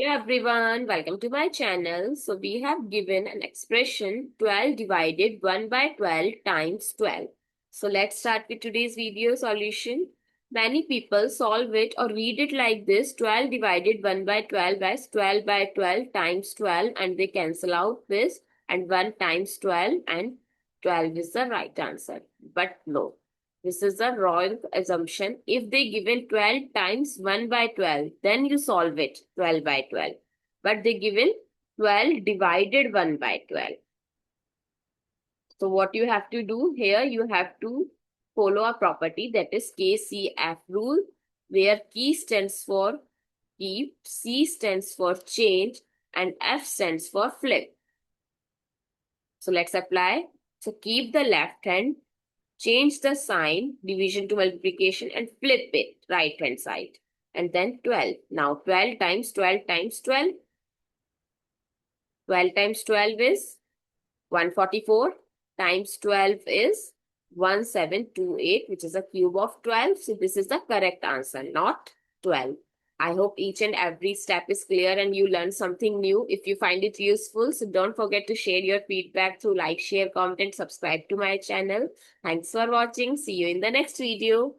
Hello everyone, welcome to my channel. So we have given an expression 12 divided 1 by 12 times 12. So let's start with today's video solution. Many people solve it or read it like this: 12 divided 1 by 12 as 12 by 12 times 12, and they cancel out this, and 1 times 12 and 12 is the right answer. But no. This is a wrong assumption. If they given 12 times 1 by 12, then you solve it 12 by 12. But they given 12 divided 1 by 12. So what you have to do here, you have to follow a property, that is KCF rule, where K stands for keep, C stands for change, and F stands for flip. So let's apply. So keep the left hand, change the sign, division to multiplication, and flip it right hand side. And then 12. Now 12 times 12 times 12. 12 times 12 is 144. Times 12 is 1728, which is a cube of 12. So this is the correct answer, not 12. I hope each and every step is clear and you learn something new. If you find it useful, so don't forget to share your feedback through like, share, comment, and subscribe to my channel. Thanks for watching. See you in the next video.